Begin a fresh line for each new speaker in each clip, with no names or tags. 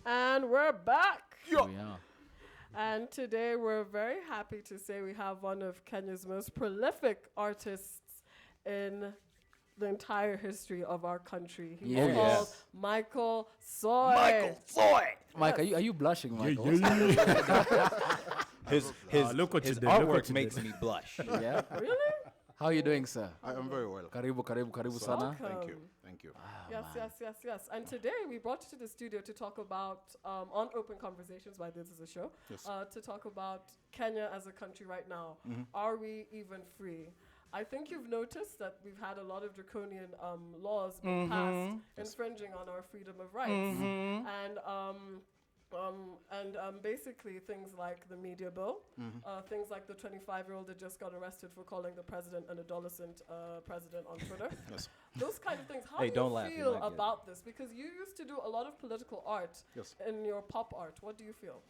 And we're back.
Here we are.
And today we're very happy to say we have one of Kenya's most prolific artists in the entire history of our country. He's called Michael Soy.
Michael Soy.
Mike, are you blushing, Michael?
His artwork makes me blush.
Yeah.
Really?
How are you doing, sir?
I am very well.
Karibu sana.
Thank you.
Yes. And today we brought you to the studio to talk about, on Open Conversations, why this is a show, to talk about Kenya as a country right now. Are we even free? I think you've noticed that we've had a lot of draconian laws being passed infringing on our freedom of rights. And basically things like the media bill, things like the 25-year-old that just got arrested for calling the president an adolescent president on Twitter. Those kind of things. How do you feel about this? Because you used to do a lot of political art in your pop art. What do you feel?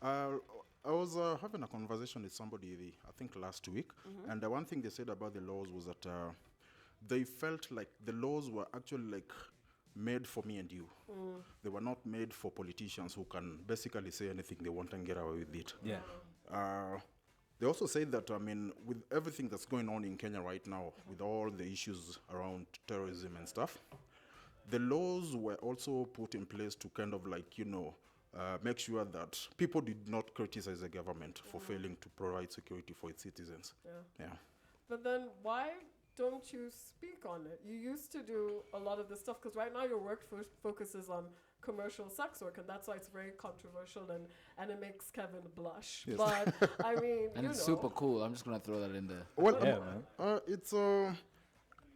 I was having a conversation with somebody, I think last week, and the one thing they said about the laws was that they felt like the laws were actually like made for me and you. They were not made for politicians who can basically say anything they want and get away with it. They also said that, with everything that's going on in Kenya right now, with all the issues around terrorism and stuff, the laws were also put in place to kind of like, make sure that people did not criticize the government for failing to provide security for its citizens.
But then why don't you speak on it? You used to do a lot of this stuff because right now your work focuses on commercial sex work, and that's why it's very controversial and it makes Kevin blush. But I mean,
and it's super cool. I'm just gonna throw that in there.
Well, it's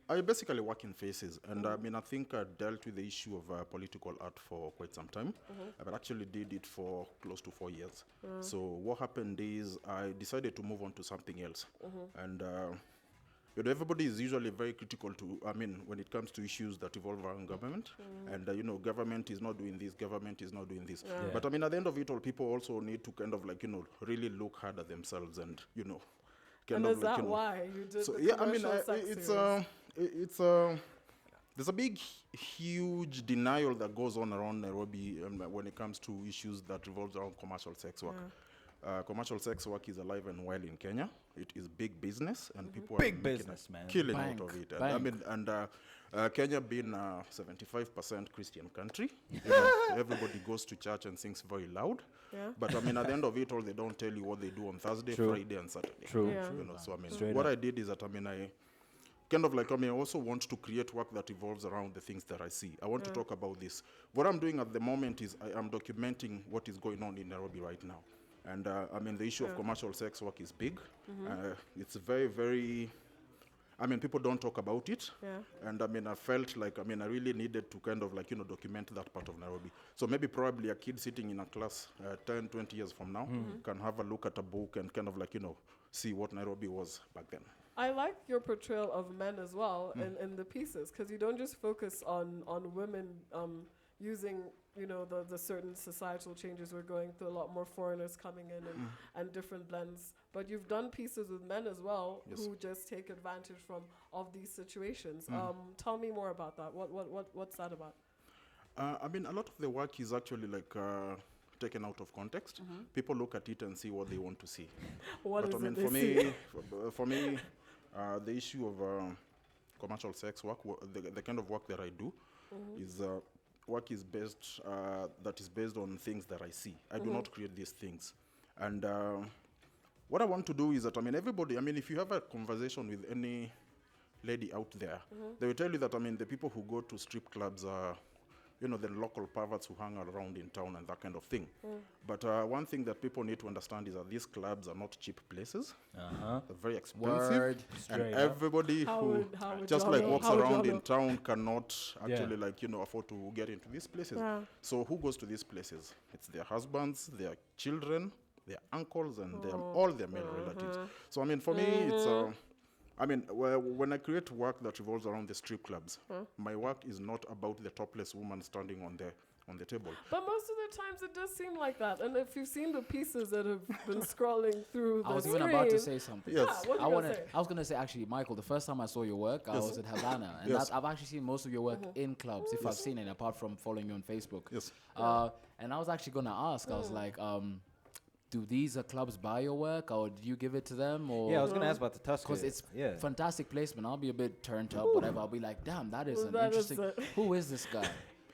I basically work in faces, and I think I dealt with the issue of political art for quite some time. I actually did it for close to 4 years. So what happened is I decided to move on to something else, and everybody is usually very critical to, when it comes to issues that evolve around government, and government is not doing this, government is not doing this. But at the end of it all, people also need to kind of like, really look hard at themselves and,
and is that why you did the commercial sex series?
There's a big, huge denial that goes on around Nairobi when it comes to issues that revolves around commercial sex work. Commercial sex work is alive and well in Kenya. It is big business, and people are killing out of it. Kenya being a 75% Christian country, everybody goes to church and sings very loud. But at the end of it all, they don't tell you what they do on Thursday, Friday, and Saturday. So what I did is that I kind of like, I also want to create work that evolves around the things that I see. I want to talk about this. What I'm doing at the moment is I am documenting what is going on in Nairobi right now. And the issue of commercial sex work is big. It's very, very, people don't talk about it. And I felt like, I really needed to kind of like, document that part of Nairobi. So maybe probably a kid sitting in a class 10, 20 years from now can have a look at a book and kind of like, see what Nairobi was back then.
I like your portrayal of men as well in the pieces, because you don't just focus on women using, the certain societal changes we're going through, a lot more foreigners coming in and different blends. But you've done pieces with men as well who just take advantage of these situations. Tell me more about that. What's that about?
A lot of the work is actually like taken out of context. People look at it and see what they want to see.
For
me, the issue of commercial sex work, the kind of work that I do is work is based that is based on things that I see. I do not create these things. And what I want to do is that, everybody, if you have a conversation with any lady out there, they will tell you that, the people who go to strip clubs are, the local perverts who hang around in town and that kind of thing. But one thing that people need to understand is that these clubs are not cheap places. They're very expensive. And everybody who just like walks around in town cannot actually afford to get into these places. So who goes to these places? It's their husbands, their children, their uncles, and all their male relatives. So for me, it's when I create work that revolves around the strip clubs, my work is not about the topless woman standing on the on the table.
But most of the times it does seem like that. And if you've seen the pieces that have been scrolling through the
I was
screen,
even about to say something.
Yes.
Yeah, what were you gonna say?
I was gonna say actually, Michael. The first time I saw your work, I
Yes.
was in Havana, and
Yes.
I've actually seen most of your work in clubs, if I've seen it, apart from following you on Facebook.
Yes.
And I was actually gonna ask. I was like, do these clubs buy your work, or do you give it to them, or?
Yeah, I was gonna ask about the Tusker.
Because it's
yeah.
fantastic placement. I'll be a bit turned up, whatever. I'll be like, damn, that is
Well,
an
that is
interesting. Who is this guy?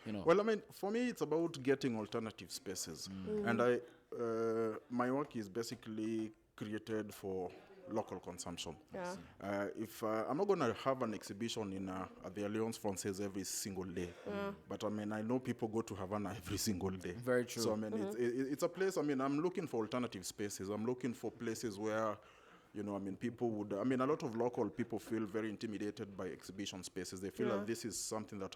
You know.
Well, I mean, for me, it's about getting alternative spaces, and my work is basically created for local consumption.
Yeah.
If I'm not going to have an exhibition in at the Alliance Francaise every single day, but I mean, I know people go to Havana every single day.
Very true.
So I mean, it's a place. I mean, I'm looking for alternative spaces. I'm looking for places where, you know, I mean, people would. I mean, a lot of local people feel very intimidated by exhibition spaces. They feel that this is something that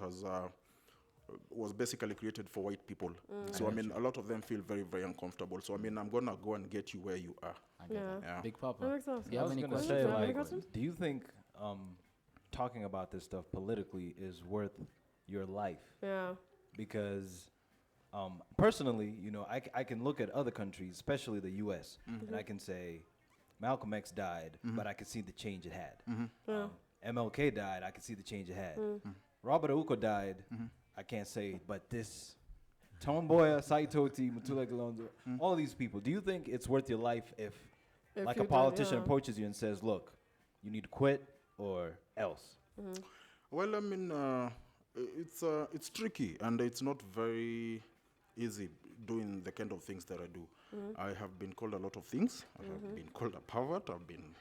was basically created for white people. So I mean, a lot of them feel very, very uncomfortable. So I mean, I'm gonna go and get you where you are.
I get that.
Yeah.
Big Papa.
That makes sense.
Do you
I
have
was
any
gonna
questions?
say,
Any
like,
questions?
do you think talking about this stuff politically is worth your life?
Yeah.
Because personally, you know, I can look at other countries, especially the U.S., and I can say Malcolm X died, but I could see the change it had. MLK died, I could see the change it had. Robert Uko died, I can't say, but this Tomboya, Saitoti, Mutula Galonzo, all these people. Do you think it's worth your life if like
you
a
do,
politician
yeah.
approaches you and says, look, you need to quit or else?
Well, I mean, it's tricky and it's not very easy doing the kind of things that I do. I have been called a lot of things. I have been called a pervert. I've been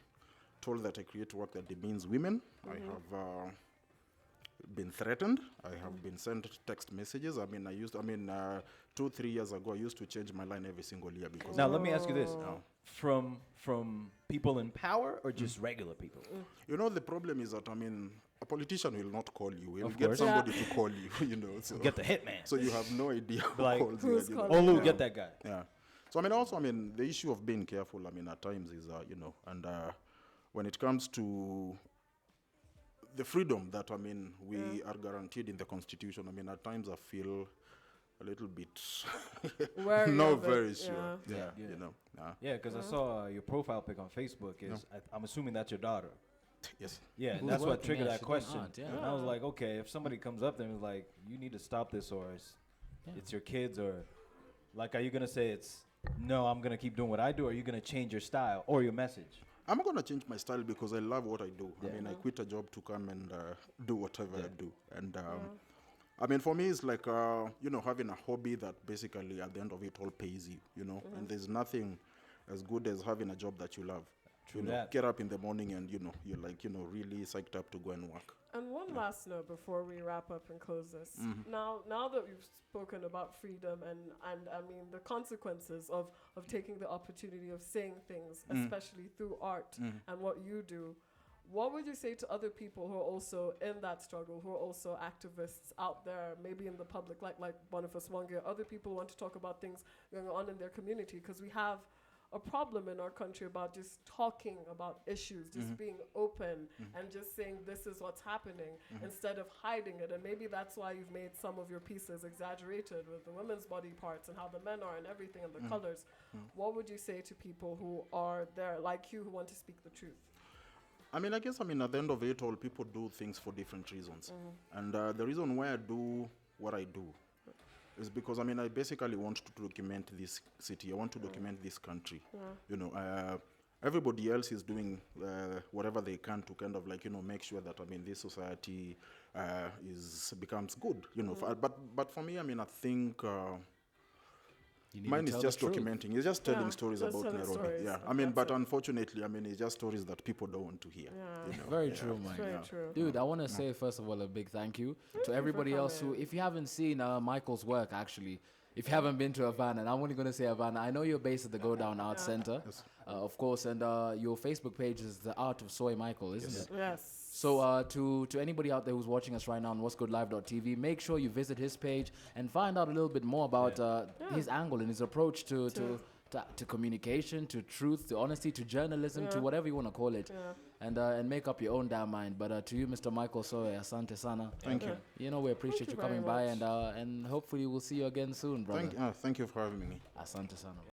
told that I create work that demeans women. I have been threatened. I have been sent text messages. I mean, 2-3 years ago, I used to change my line every single year because.
Now, let me ask you this. From people in power or just regular people?
You know, the problem is that, I mean, a politician will not call you. He'll
Of
get
course.
somebody to call you, you know. So,
Get the hitman.
so you have no idea who
Like,
calls you.
who's
you know.
calling
Olu,
Yeah.
get that guy.
Yeah. So, I mean, also, I mean, the issue of being careful, I mean, at times is, you know, and when it comes to the freedom that, I mean, we are guaranteed in the Constitution, I mean, at times I feel a little bit
Wary
not
of it,
very sure.
yeah.
Yeah.
You know.
Yeah, because I saw your profile pic on Facebook. I'm assuming that's your daughter.
Yes.
Yeah, and
Who's
that's what
working?
triggered
Yeah,
that
she's
question.
hot, yeah.
And I was like, okay, if somebody comes up there and is like, you need to stop this, or it's your kids, or like, are you gonna say no, I'm gonna keep doing what I do, or are you gonna change your style or your message?
I'm not going to change my style because I love what I do.
Yeah.
I mean, I quit a job to come and do whatever I do. And I mean, for me, it's like, you know, having a hobby that basically at the end of it all pays you, you know. And there's nothing as good as having a job that you love.
True
You know,
that.
get up in the morning and, you know, you're like, you know, really psyched up to go and work.
And one last note before we wrap up and close this. Now that we've spoken about freedom and I mean the consequences of taking the opportunity of saying things, especially through art and what you do, what would you say to other people who are also in that struggle, who are also activists out there, maybe in the public, like one of us, Wange, other people want to talk about things going on in their community, because we have a problem in our country about just talking about issues, just being open and just saying this is what's happening instead of hiding it. And maybe that's why you've made some of your pieces exaggerated with the women's body parts and how the men are and everything and the colors. What would you say to people who are there, like you, who want to speak the truth?
I mean, I guess, I mean, at the end of it all, people do things for different reasons. And the reason why I do what I do is because, I mean, I basically want to document this city. I want to document this country. You know, everybody else is doing whatever they can to kind of like, you know, make sure that, I mean, this society becomes good, you know. But for me, I mean, I think
You need
mine
to
is
tell
just
the truth.
documenting. It's just telling
Yeah,
stories
just
about
telling
Nairobi.
stories,
Yeah,
and
I mean,
that's
but
it.
unfortunately, I mean, it's just stories that people don't want to hear.
Yeah.
You know?
Very
Yeah.
true, man.
Very true.
Dude, I want to say, first of all, a big thank you to everybody else who, if you haven't seen Michael's work, actually, if you haven't been to Havana, and I'm only going to say Havana, I know you're based at the Go Down Arts Center, of course, and your Facebook page is The Art of Soy Michael, isn't it?
Yes.
So to anybody out there who's watching us right now on what'sgoodlive.tv, make sure you visit his page and find out a little bit more about his angle and his approach to to communication, to truth, to honesty, to journalism, to whatever you want to call it, and make up your own damn mind. But to you, Mr. Michael Soe, asante sana.
Thank you.
You know, we appreciate you coming by, and hopefully we'll see you again soon, brother.
Thank you for having me.
Asante sana.